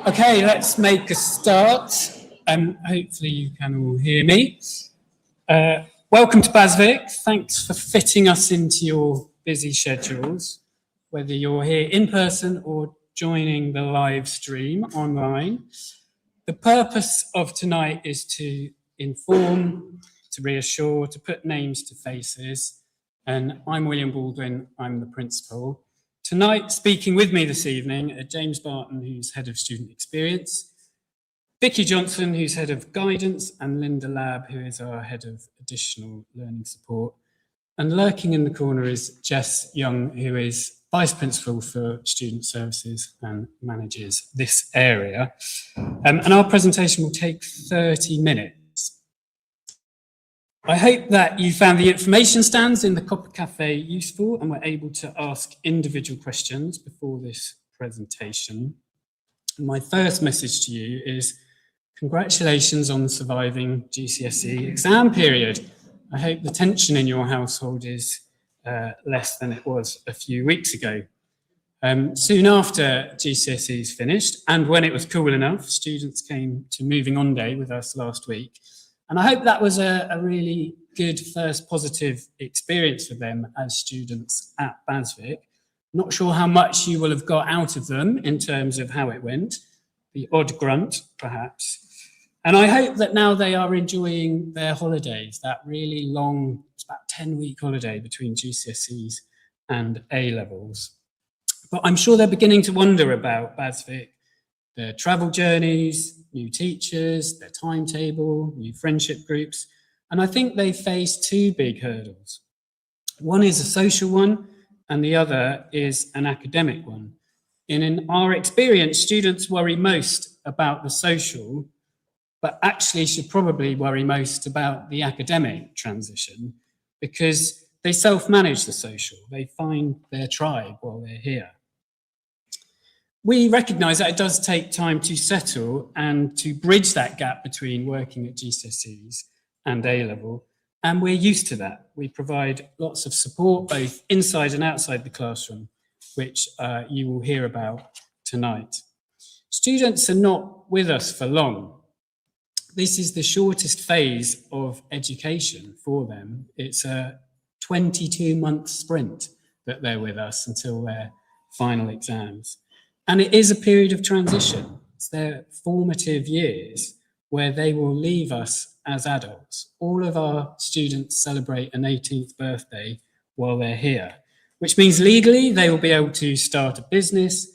Okay, let's make a start. Hopefully you can all hear me. Welcome to BHASVIC. Thanks for fitting us into your busy schedules, whether you're here in person or joining the live stream online. The purpose of tonight is to inform, to reassure, to put names to faces. And I'm William Baldwin, I'm the principal. Tonight, speaking with me this evening are James Barton, who's Head of Student Experience, Vicky Johnson, who's Head of Guidance, and Linda Labb, who is our Head of Additional Learning Support. And lurking in the corner is Jess Young, who is Vice Principal for Student Services and manages this area. And our presentation will take 30 minutes. I hope that you found the information stands in the Copper Cafe useful and were able to ask individual questions before this presentation. My first message to you is congratulations on surviving GCSE exam period. I hope the tension in your household is less than it was a few weeks ago. Soon after GCSEs finished, and when it was cool enough, students came to Moving On Day with us last week. And I hope that was a really good first positive experience for them as students at BHASVIC. Not sure how much you will have got out of them in terms of how it went, the odd grunt perhaps. And I hope that now they are enjoying their holidays, that really long, it's about 10-week holiday between GCSEs and A-levels. But I'm sure they're beginning to wonder about BHASVIC, their travel journeys, new teachers, their timetable, new friendship groups. And I think they face two big hurdles. One is a social one, and the other is an academic one. In our experience, students worry most about the social, but actually should probably worry most about the academic transition because they self-manage the social. They find their tribe while they're here. We recognise that it does take time to settle and to bridge that gap between working at GCSEs and A-level, and we're used to that. We provide lots of support both inside and outside the classroom, which you will hear about tonight. Students are not with us for long. This is the shortest phase of education for them. It's a 22-month sprint that they're with us until their final exams. And it is a period of transition. It's their formative years where they will leave us as adults. All of our students celebrate an 18th birthday while they're here, which means legally they will be able to start a business,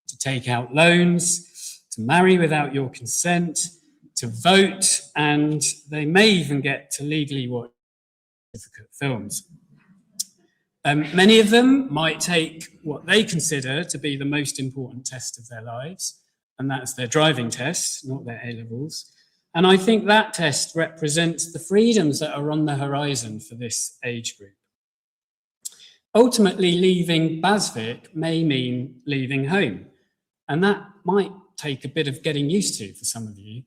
to take out loans, to marry without your consent, to vote, and they may even get to legally watch films. Many of them might take what they consider to be the most important test of their lives, and that's their driving test, not their A-levels. And I think that test represents the freedoms that are on the horizon for this age group. Ultimately, leaving BHASVIC may mean leaving home, and that might take a bit of getting used to for some of you.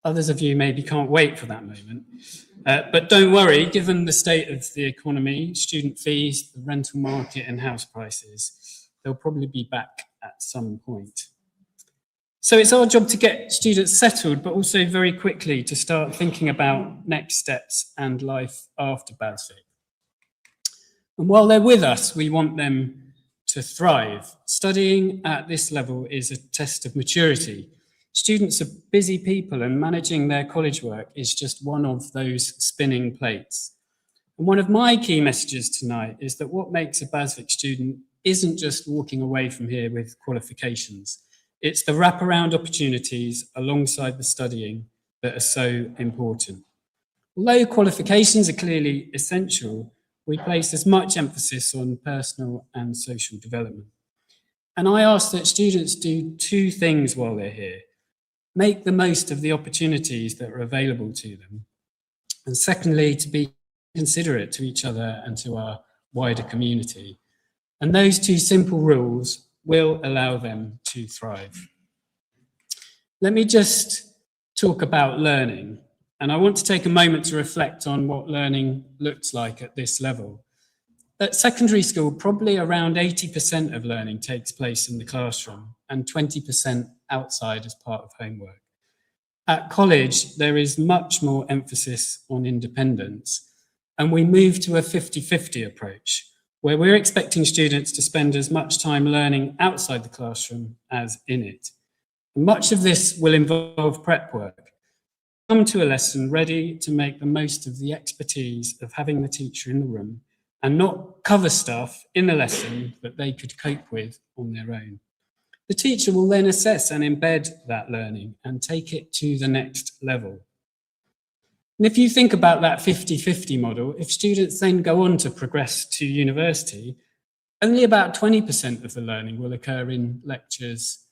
Others of you maybe can't wait for that moment. But don't worry, given the state of the economy, student fees, the rental market and house prices, they'll probably be back at some point. So it's our job to get students settled, but also very quickly to start thinking about next steps and life after BHASVIC. And while they're with us, we want them to thrive. Studying at this level is a test of maturity. Students are busy people and managing their college work is just one of those spinning plates. And one of my key messages tonight is that what makes a BHASVIC student isn't just walking away from here with qualifications. It's the wraparound opportunities alongside the studying that are so important. Although qualifications are clearly essential, we place as much emphasis on personal and social development. And I ask that students do two things while they're here. Make the most of the opportunities that are available to them. And secondly, to be considerate to each other and to our wider community. And those two simple rules will allow them to thrive. Let me just talk about learning. And I want to take a moment to reflect on what learning looks like at this level. At secondary school, probably around 80% of learning takes place in the classroom and 20% outside as part of homework. At college, there is much more emphasis on independence, and we move to a 50-50 approach, where we're expecting students to spend as much time learning outside the classroom as in it. Much of this will involve prep work. Come to a lesson ready to make the most of the expertise of having the teacher in the room and not cover stuff in the lesson that they could cope with on their own. The teacher will then assess and embed that learning and take it to the next level. And if you think about that 50-50 model, if students then go on to progress to university, only about 20% of the learning will occur in lectures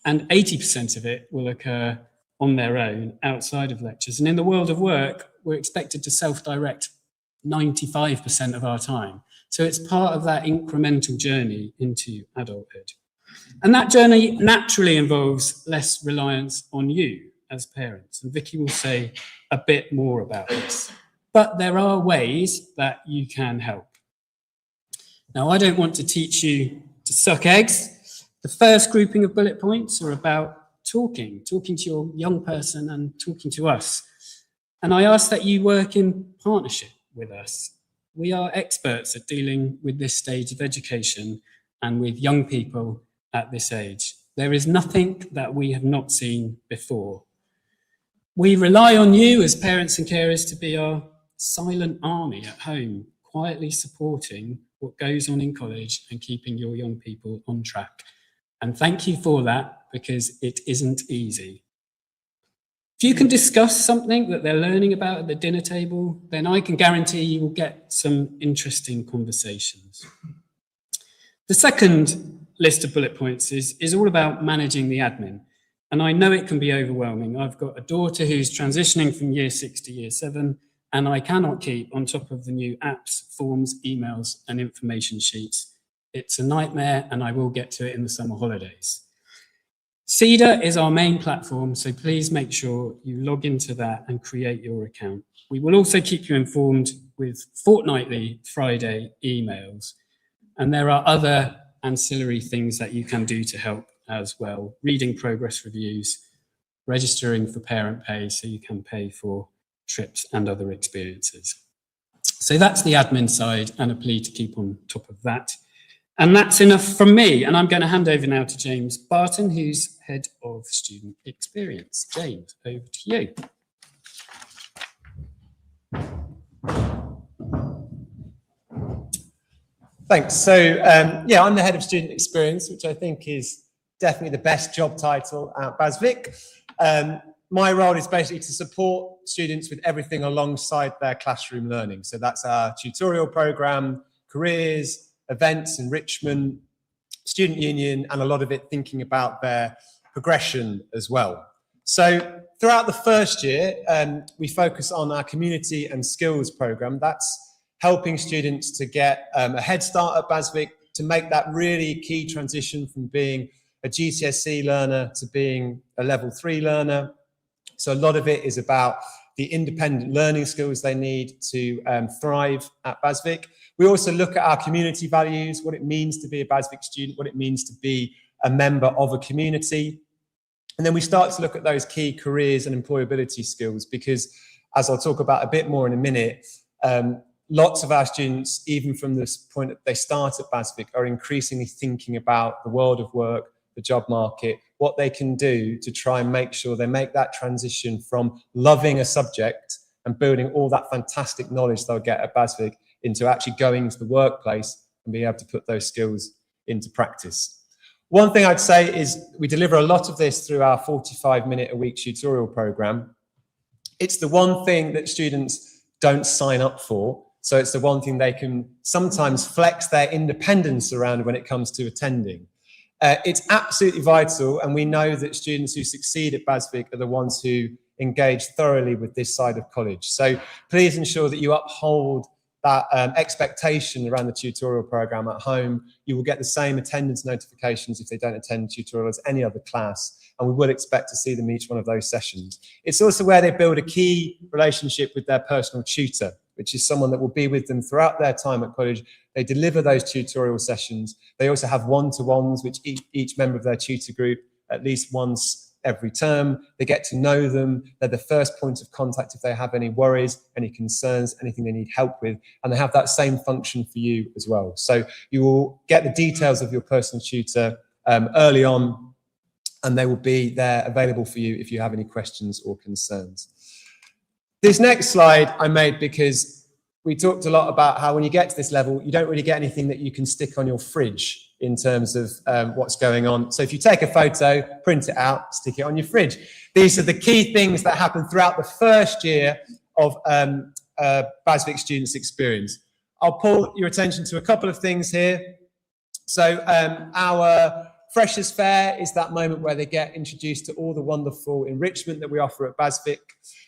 and 80% of it will occur on their own outside of lectures. And in the world of work, we're expected to self-direct 95% of our time. So it's part of that incremental journey into adulthood. And that journey naturally involves less reliance on you as parents. And Vicky will say a bit more about this. But there are ways that you can help. Now, I don't want to teach you to suck eggs. The first grouping of bullet points are about talking to your young person and talking to us. And I ask that you work in partnership with us. We are experts at dealing with this stage of education and with young people at this age. There is nothing that we have not seen before. We rely on you as parents and carers to be our silent army at home, quietly supporting what goes on in college and keeping your young people on track. And thank you for that, because it isn't easy. If you can discuss something that they're learning about at the dinner table, then I can guarantee you will get some interesting conversations. The second list of bullet points is all about managing the admin. And I know it can be overwhelming. I've got a daughter who's transitioning from year 6 to year 7, and I cannot keep on top of the new apps, forms, emails, and information sheets. It's a nightmare, and I will get to it in the summer holidays. Cedar is our main platform, so please make sure you log into that and create your account. We will also keep you informed with fortnightly Friday emails. And there are other ancillary things that you can do to help as well. Reading progress reviews, registering for parent pay so you can pay for trips and other experiences. So that's the admin side, and a plea to keep on top of that. And that's enough from me. And I'm going to hand over now to James Barton, who's Head of Student Experience. James, over to you. Thanks. So, yeah, I'm the Head of Student Experience, which I think is definitely the best job title at BHASVIC. My role is basically to support students with everything alongside their classroom learning. So that's our tutorial program, careers, events, enrichment, student union, and a lot of it thinking about their progression as well. So throughout the first year, we focus on our community and skills program. That's helping students to get a head start at BHASVIC, to make that really key transition from being a GCSE learner to being a level 3 learner. So a lot of it is about the independent learning skills they need to thrive at BHASVIC. We also look at our community values, what it means to be a BHASVIC student, what it means to be a member of a community. And then we start to look at those key careers and employability skills, because as I'll talk about a bit more in a minute, lots of our students, even from this point that they start at BHASVIC, are increasingly thinking about the world of work, the job market, what they can do to try and make sure they make that transition from loving a subject and building all that fantastic knowledge they'll get at BHASVIC into actually going into the workplace and being able to put those skills into practice. One thing I'd say is we deliver a lot of this through our 45-minute-a-week tutorial program. It's the one thing that students don't sign up for, so it's the one thing they can sometimes flex their independence around when it comes to attending. It's absolutely vital, and we know that students who succeed at BHASVIC are the ones who engage thoroughly with this side of college. So please ensure that you uphold that expectation around the tutorial program at home. You will get the same attendance notifications if they don't attend tutorial as any other class, and we will expect to see them each one of those sessions. It's also where they build a key relationship with their personal tutor. which is someone that will be with them throughout their time at college. They deliver those tutorial sessions. They also have one-to-ones, which each member of their tutor group at least once every term. They get to know them. They're the first point of contact if they have any worries, any concerns, anything they need help with. And they have that same function for you as well. So you will get the details of your personal tutor early on, and they will be there available for you if you have any questions or concerns. This next slide I made because we talked a lot about how when you get to this level, you don't really get anything that you can stick on your fridge in terms of what's going on. So if you take a photo, print it out, stick it on your fridge. These are the key things that happen throughout the first year of BHASVIC students' experience. I'll pull your attention to a couple of things here. So our Freshers' Fair is that moment where they get introduced to all the wonderful enrichment that we offer at BHASVIC.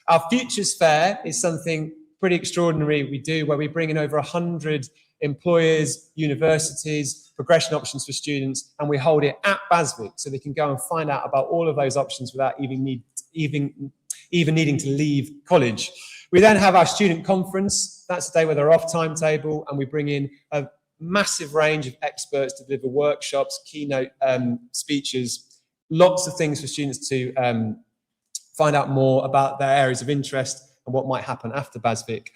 Our Futures Fair is something pretty extraordinary we do, where we bring in over 100 employers, universities, progression options for students, and we hold it at BHASVIC so they can go and find out about all of those options without even needing to leave college. We then have our student conference. That's the day where they're off timetable, and we bring in a massive range of experts to deliver workshops, keynote speeches, lots of things for students to find out more about their areas of interest and what might happen after BHASVIC.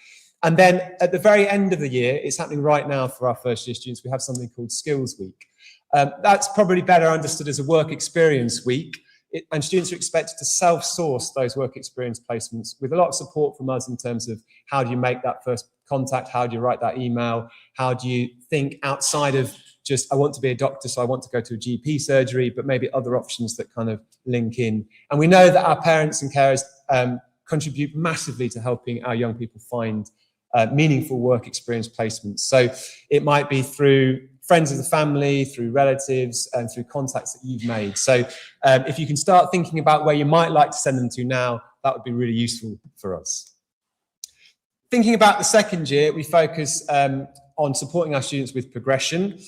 And then at the very end of the year, it's happening right now for our first year students, we have something called Skills Week. That's probably better understood as a work experience week. And students are expected to self-source those work experience placements with a lot of support from us in terms of how do you make that first contact, how do you write that email, how do you think outside of just, I want to be a doctor, so I want to go to a GP surgery, but maybe other options that kind of link in. And we know that our parents and carers contribute massively to helping our young people find meaningful work experience placements. So it might be through friends of the family, through relatives, and through contacts that you've made. So if you can start thinking about where you might like to send them to now, that would be really useful for us. Thinking about the second year, we focus on supporting our students with progression.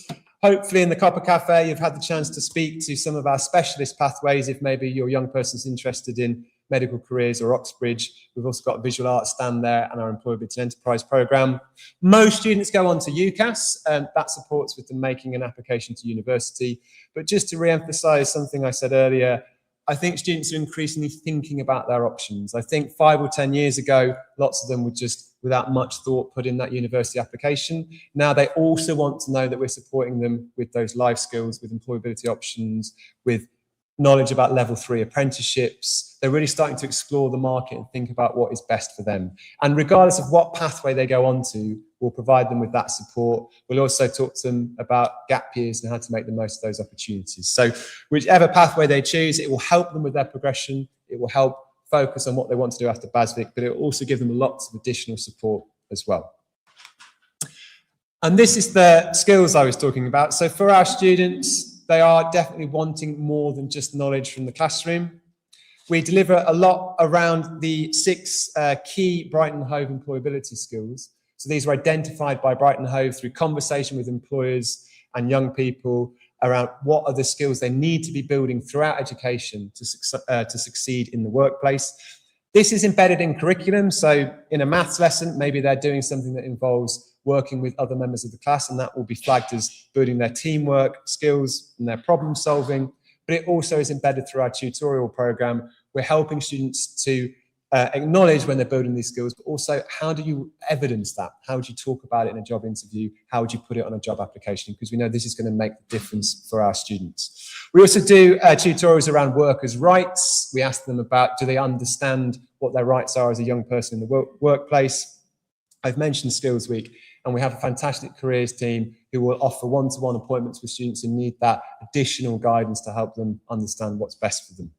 Hopefully in the Copper Cafe, you've had the chance to speak to some of our specialist pathways if maybe your young person's interested in medical careers or Oxbridge. We've also got a visual arts stand there and our employability and enterprise program. Most students go on to UCAS, and that supports with them making an application to university. But just to re-emphasize something I said earlier, I think students are increasingly thinking about their options. I think 5 or 10 years ago, lots of them would just, without much thought, put in that university application. Now they also want to know that we're supporting them with those life skills, with employability options, with knowledge about level 3 apprenticeships. They're really starting to explore the market and think about what is best for them. And regardless of what pathway they go on to, we'll provide them with that support. We'll also talk to them about gap years and how to make the most of those opportunities. So whichever pathway they choose, it will help them with their progression. It will help focus on what they want to do after BHASVIC, but it will also give them lots of additional support as well. And this is the skills I was talking about. So for our students, they are definitely wanting more than just knowledge from the classroom. We deliver a lot around the 6 key Brighton Hove employability skills. So these were identified by Brighton Hove through conversation with employers and young people around what are the skills they need to be building throughout education to succeed in the workplace. This is embedded in curriculum. So in a maths lesson, maybe they're doing something that involves working with other members of the class, and that will be flagged as building their teamwork skills and their problem solving. But it also is embedded through our tutorial program. We're helping students to acknowledge when they're building these skills, but also how do you evidence that? How would you talk about it in a job interview? How would you put it on a job application? Because we know this is going to make the difference for our students. We also do tutorials around workers' rights. We ask them about, do they understand what their rights are as a young person in the workplace? I've mentioned Skills Week, and we have a fantastic careers team who will offer one-to-one appointments with students who need that additional guidance to help them understand what's best for them.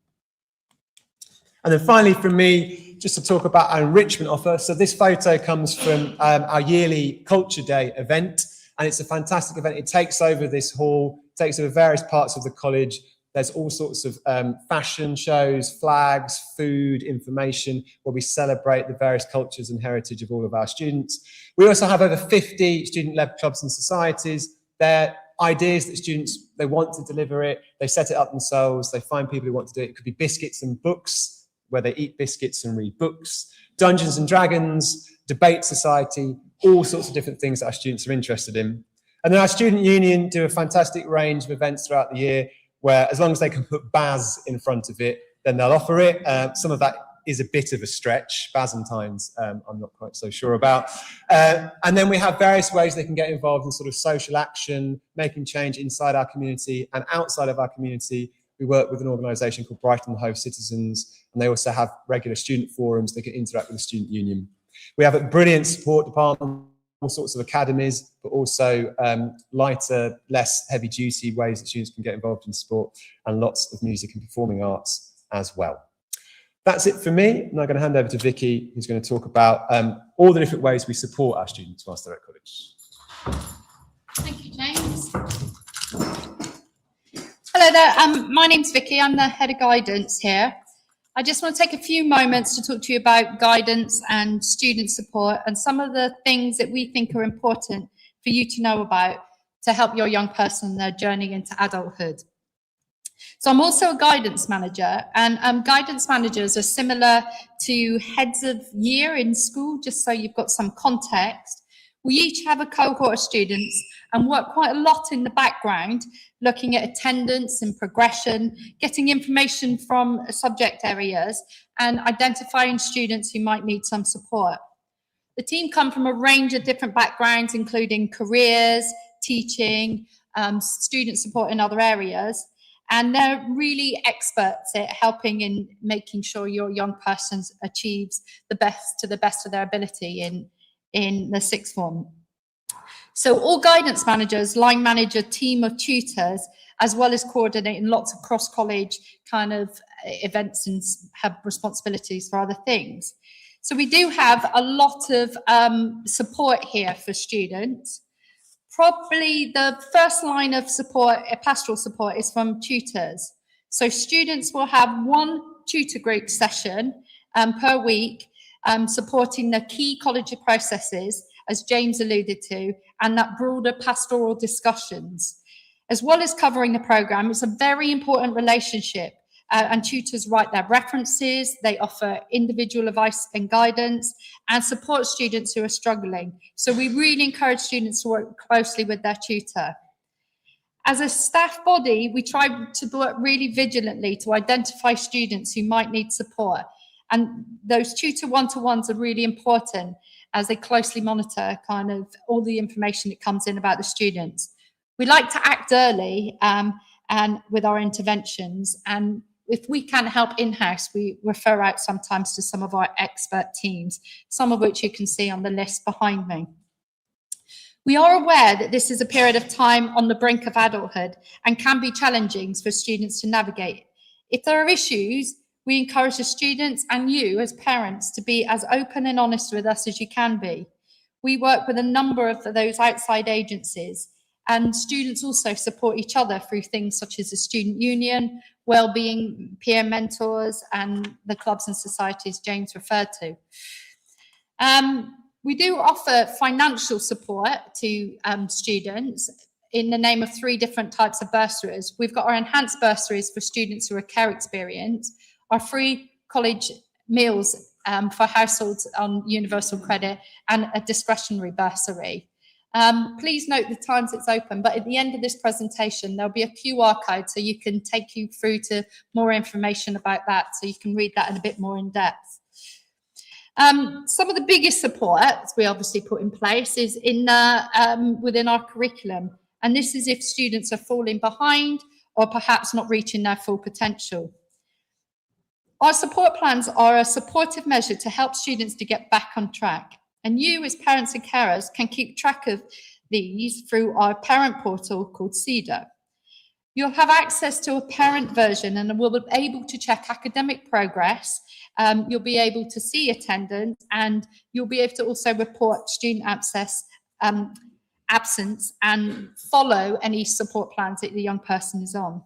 And then finally from me, just to talk about our enrichment offer. So this photo comes from our yearly Culture Day event, and it's a fantastic event. It takes over this hall, takes over various parts of the college. There's all sorts of fashion shows, flags, food, information, where we celebrate the various cultures and heritage of all of our students. We also have over 50 student-led clubs and societies. They're ideas that students, they want to deliver it, they set it up themselves, they find people who want to do it. It could be biscuits and books, where they eat biscuits and read books. Dungeons and Dragons, debate society, all sorts of different things that our students are interested in. And then our student union do a fantastic range of events throughout the year where, as long as they can put BAS in front of it, then they'll offer it. Some of that is a bit of a stretch. Basentines, I'm not quite so sure about. And then we have various ways they can get involved in sort of social action, making change inside our community and outside of our community. We work with an organisation called Brighton Hove Citizens, and they also have regular student forums. They can interact with the student union. We have a brilliant support department, all sorts of academies, but also lighter, less heavy-duty ways that students can get involved in sport, and lots of music and performing arts as well. That's it for me. And I'm going to hand over to Vicky, who's going to talk about all the different ways we support our students whilst they're at college. Thank you, James. Hello there, my name's Vicky. I'm the head of guidance here. I just want to take a few moments to talk to you about guidance and student support and some of the things that we think are important for you to know about to help your young person in their journey into adulthood. So I'm also a guidance manager, and guidance managers are similar to heads of year in school, just so you've got some context. We each have a cohort of students and work quite a lot in the background, looking at attendance and progression, getting information from subject areas and identifying students who might need some support. The team come from a range of different backgrounds, including careers, teaching, student support in other areas. And they're really experts at helping in making sure your young person achieves the best to the best of their ability in the sixth form. So all guidance managers line manage a team of tutors, as well as coordinating lots of cross-college kind of events and have responsibilities for other things. So we do have a lot of support here for students. Probably the first line of support, pastoral support, is from tutors. So students will have one tutor group session per week, supporting the key college processes, as James alluded to, and that broader pastoral discussions. As well as covering the programme, it's a very important relationship, and tutors write their references, they offer individual advice and guidance, and support students who are struggling. So we really encourage students to work closely with their tutor. As a staff body, we try to work really vigilantly to identify students who might need support. And those tutor one-to-ones are really important as they closely monitor kind of all the information that comes in about the students. We like to act early and with our interventions, and if we can help in-house, we refer out sometimes to some of our expert teams, some of which you can see on the list behind me. We are aware that this is a period of time on the brink of adulthood and can be challenging for students to navigate. If there are issues, we encourage the students and you as parents to be as open and honest with us as you can be. We work with a number of those outside agencies, and students also support each other through things such as the student union, wellbeing, peer mentors, and the clubs and societies James referred to. We do offer financial support to students in the name of 3 different types of bursaries. We've got our enhanced bursaries for students who are care experienced, our free college meals for households on universal credit, and a discretionary bursary. Please note the times it's open, but at the end of this presentation, there'll be a QR code so you can take you through to more information about that, so you can read that in a bit more in depth. Some of the biggest support we obviously put in place is in within our curriculum, and this is if students are falling behind or perhaps not reaching their full potential. Our support plans are a supportive measure to help students to get back on track. And you, as parents and carers, can keep track of these through our parent portal called CEDAR. You'll have access to a parent version and will be able to check academic progress. You'll be able to see attendance, and you'll be able to also report student absence and follow any support plans that the young person is on.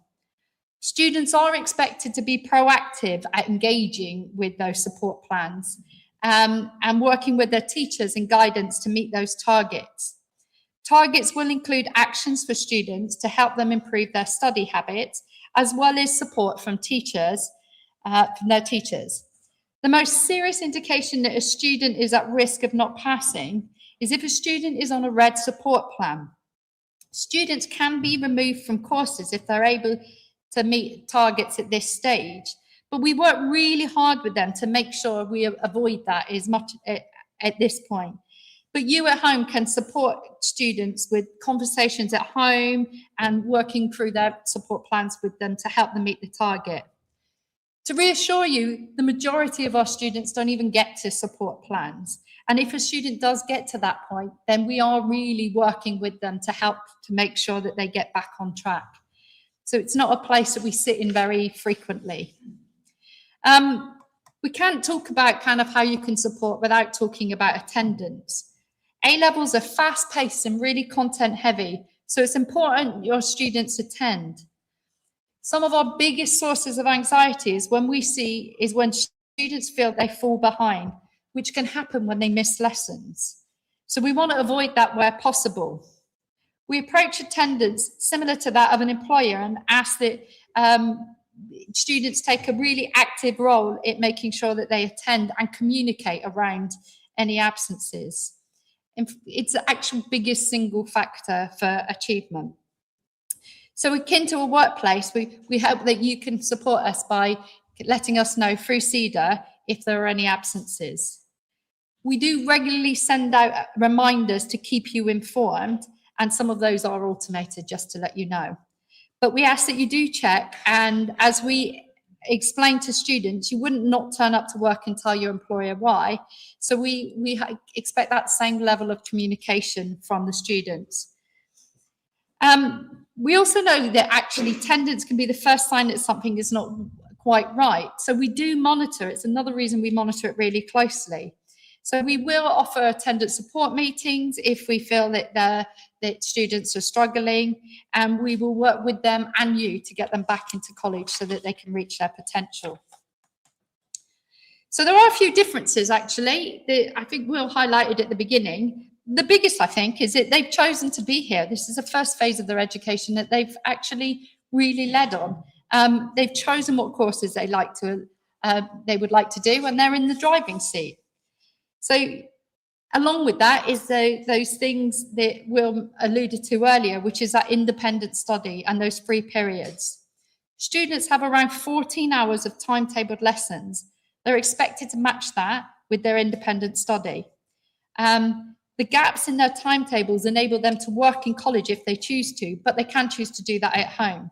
Students are expected to be proactive at engaging with those support plans and working with their teachers and guidance to meet those targets. Targets will include actions for students to help them improve their study habits, as well as support from teachers, from their teachers. The most serious indication that a student is at risk of not passing is if a student is on a red support plan. Students can be removed from courses if they're able to meet targets at this stage, but we work really hard with them to make sure we avoid that as much at this point. But you at home can support students with conversations at home and working through their support plans with them to help them meet the target. To reassure you, the majority of our students don't even get to support plans. And if a student does get to that point, then we are really working with them to help to make sure that they get back on track. So it's not a place that we sit in very frequently. We can't talk about kind of how you can support without talking about attendance. A-levels are fast-paced and really content-heavy, so it's important your students attend. Some of our biggest sources of anxiety is when students feel they fall behind, which can happen when they miss lessons. So we want to avoid that where possible. We approach attendance similar to that of an employer and ask that students take a really active role in making sure that they attend and communicate around any absences. It's the actual biggest single factor for achievement. So akin to a workplace, we hope that you can support us by letting us know through CEDA if there are any absences. We do regularly send out reminders to keep you informed, and some of those are automated, just to let you know. But we ask that you do check, and as we explain to students, you wouldn't not turn up to work and tell your employer why. So we expect that same level of communication from the students. We also know that actually attendance can be the first sign that something is not quite right. So we do monitor. It's another reason we monitor it really closely. So we will offer attendance support meetings if we feel that students are struggling, and we will work with them and you to get them back into college so that they can reach their potential. So there are a few differences actually that I think Will highlighted at the beginning. The biggest, I think, is that they've chosen to be here. This is the first phase of their education that they've actually really led on. They've chosen what courses they would like to do, and they're in the driving seat. So along with that is those things that Will alluded to earlier, which is that independent study and those free periods. Students have around 14 hours of timetabled lessons. They're expected to match that with their independent study. The gaps in their timetables enable them to work in college if they choose to, but they can choose to do that at home.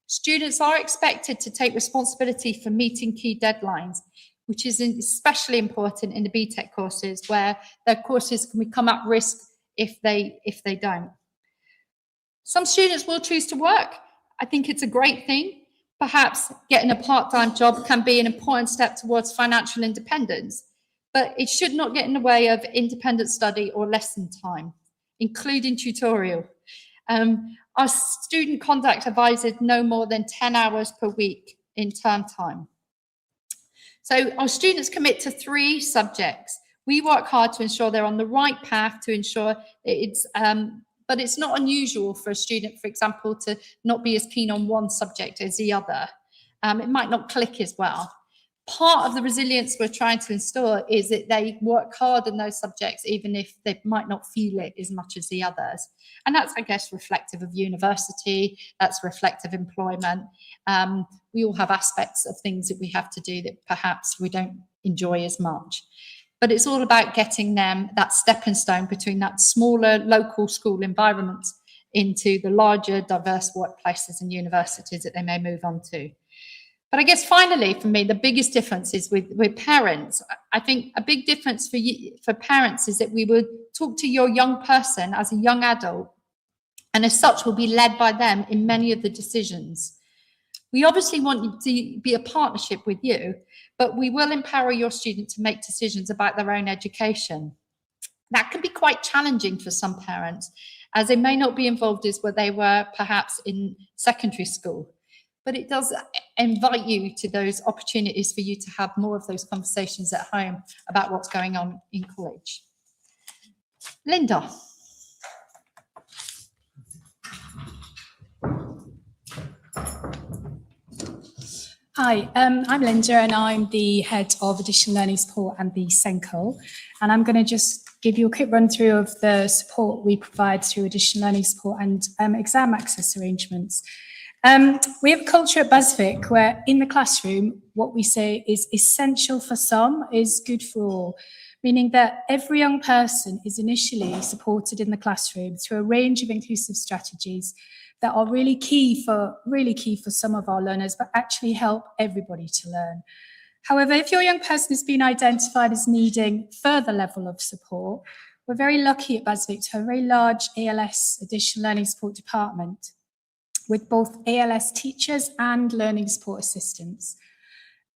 Students are expected to take responsibility for meeting key deadlines, which is especially important in the BTEC courses, where their courses can become at risk if they don't. Some students will choose to work. I think it's a great thing. Perhaps getting a part-time job can be an important step towards financial independence, but it should not get in the way of independent study or lesson time, including tutorial. Our student conduct advises no more than 10 hours per week in term time. So our students commit to 3 subjects. We work hard to ensure they're on the right path, to ensure it's, but it's not unusual for a student, for example, to not be as keen on one subject as the other. It might not click as well. Part of the resilience we're trying to install is that they work hard in those subjects, even if they might not feel it as much as the others. And that's, I guess, reflective of university, that's reflective of employment. We all have aspects of things that we have to do that perhaps we don't enjoy as much. But it's all about getting them that stepping stone between that smaller local school environment into the larger, diverse workplaces and universities that they may move on to. But I guess finally, for me, the biggest difference is with parents. I think a big difference for parents is that we would talk to your young person as a young adult, and as such will be led by them in many of the decisions. We obviously want you to be a partnership with you, but we will empower your student to make decisions about their own education. That can be quite challenging for some parents, as they may not be involved as what they were perhaps in secondary school. But it does invite you to those opportunities for you to have more of those conversations at home about what's going on in college. Linda. Hi, I'm Linda and I'm the Head of Additional Learning Support and the SENCO. And I'm going to just give you a quick run through of the support we provide through additional learning support and exam access arrangements. We have a culture at BHASVIC where in the classroom, what we say is essential for some is good for all, meaning that every young person is initially supported in the classroom through a range of inclusive strategies that are really key for some of our learners, but actually help everybody to learn. However, if your young person has been identified as needing further level of support, we're very lucky at BHASVIC to have a very large ALS additional learning support department with both ALS teachers and learning support assistants.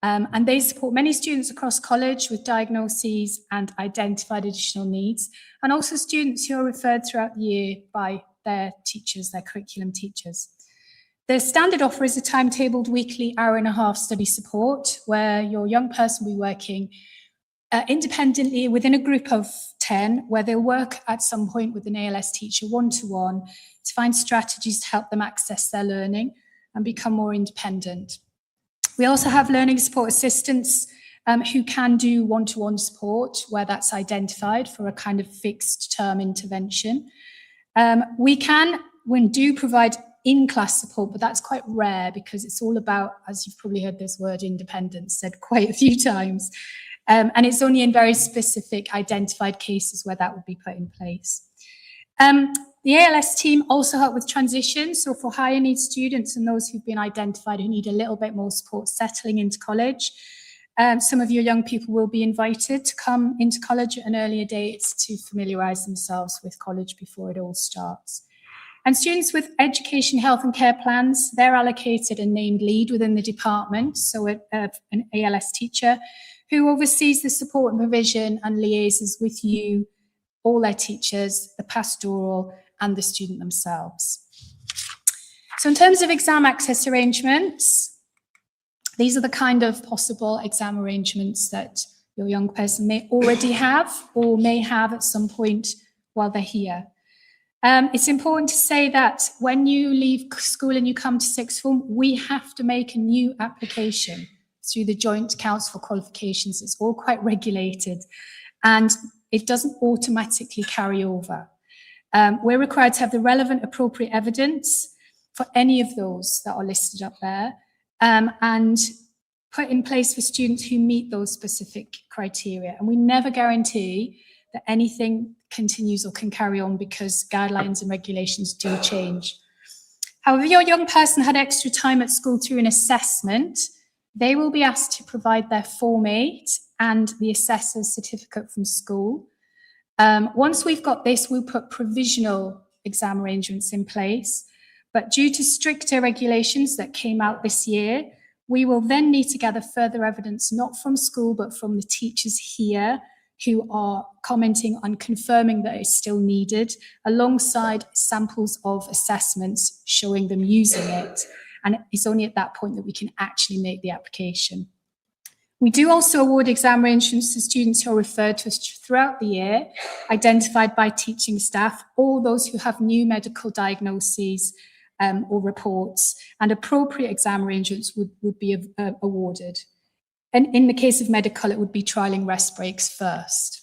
And they support many students across college with diagnoses and identified additional needs, and also students who are referred throughout the year by their teachers, their curriculum teachers. The standard offer is a timetabled weekly hour-and-a-half study support where your young person will be working independently within a group of 10, where they'll work at some point with an ALS teacher one-to-one to find strategies to help them access their learning and become more independent. We also have learning support assistants who can do one-to-one support where that's identified for a kind of fixed term intervention. We do provide in-class support, but that's quite rare because it's all about, as you've probably heard this word independence said quite a few times, and it's only in very specific identified cases where that would be put in place. The ALS team also help with transition, so for higher needs students and those who've been identified who need a little bit more support settling into college. Some of your young people will be invited to come into college at an earlier date to familiarise themselves with college before it all starts. And students with education, health and care plans, they're allocated a named lead within the department, so an ALS teacher who oversees the support and provision and liaises with you, all their teachers, the pastoral and the student themselves. So in terms of exam access arrangements, these are the kind of possible exam arrangements that your young person may already have or may have at some point while they're here. It's important to say that when you leave school and you come to sixth form, we have to make a new application through the Joint Council for Qualifications. It's all quite regulated and it doesn't automatically carry over. We're required to have the relevant appropriate evidence for any of those that are listed up there, and put in place for students who meet those specific criteria. And we never guarantee that anything continues or can carry on because guidelines and regulations do change. However, if your young person had extra time at school through an assessment, they will be asked to provide their Form 8 and the assessor's certificate from school. Once we've got this, we'll put provisional exam arrangements in place. But due to stricter regulations that came out this year, we will then need to gather further evidence, not from school, but from the teachers here who are commenting on confirming that it's still needed, alongside samples of assessments showing them using it. And it's only at that point that we can actually make the application. We do also award exam arrangements to students who are referred to us throughout the year, identified by teaching staff, or those who have new medical diagnoses or reports, and appropriate exam arrangements would be awarded. And in the case of medical, it would be trialling rest breaks first.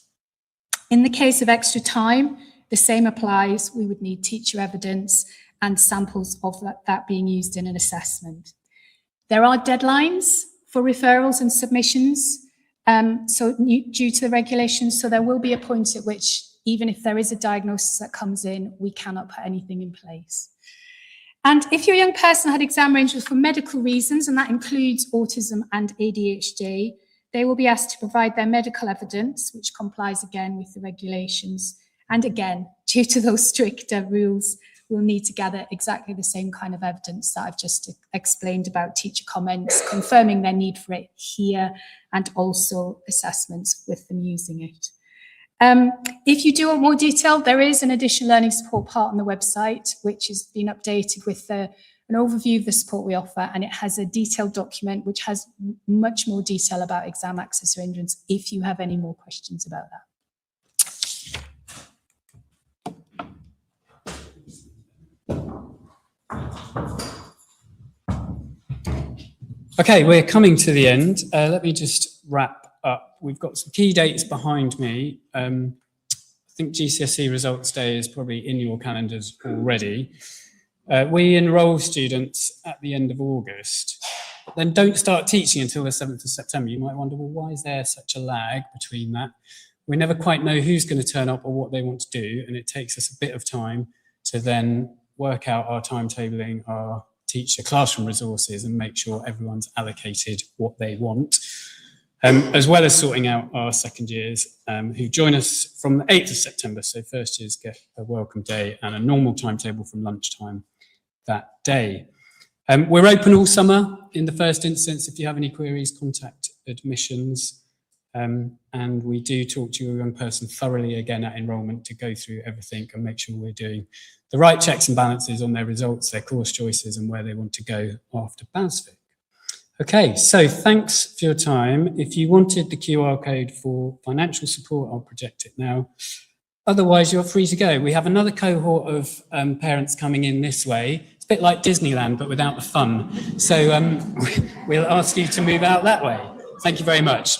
In the case of extra time, the same applies. We would need teacher evidence and samples of that being used in an assessment. There are deadlines for referrals and submissions, due to the regulations, so there will be a point at which, even if there is a diagnosis that comes in, we cannot put anything in place. And if your young person had exam arrangements for medical reasons, and that includes autism and ADHD, they will be asked to provide their medical evidence, which complies again with the regulations. And again, due to those stricter rules, we'll need to gather exactly the same kind of evidence that I've just explained about teacher comments, confirming their need for it here, and also assessments with them using it. If you do want more detail, there is an additional learning support part on the website, which has been updated with an overview of the support we offer, and it has a detailed document which has much more detail about exam access arrangements if you have any more questions about that. Okay, we're coming to the end. Let me just wrap up. We've got some key dates behind me. I think GCSE results day is probably in your calendars already. We enrol students at the end of August, but then don't start teaching until the 7th of September. You might wonder, well, why is there such a lag between that? We never quite know who's going to turn up or what they want to do, and it takes us a bit of time to then work out our timetabling, our teacher classroom resources, and make sure everyone's allocated what they want, as well as sorting out our second years who join us from the 8th of September. So first years get a welcome day and a normal timetable from lunchtime that day. We're open all summer. In the first instance, if you have any queries, contact admissions. And we do talk to your young person thoroughly again at enrolment to go through everything and make sure we're doing the right checks and balances on their results, their course choices, and where they want to go after BHASVIC. Okay, so thanks for your time. If you wanted the QR code for financial support, I'll project it now. Otherwise, you're free to go. We have another cohort of parents coming in this way. It's a bit like Disneyland, but without the fun. So we'll ask you to move out that way. Thank you very much.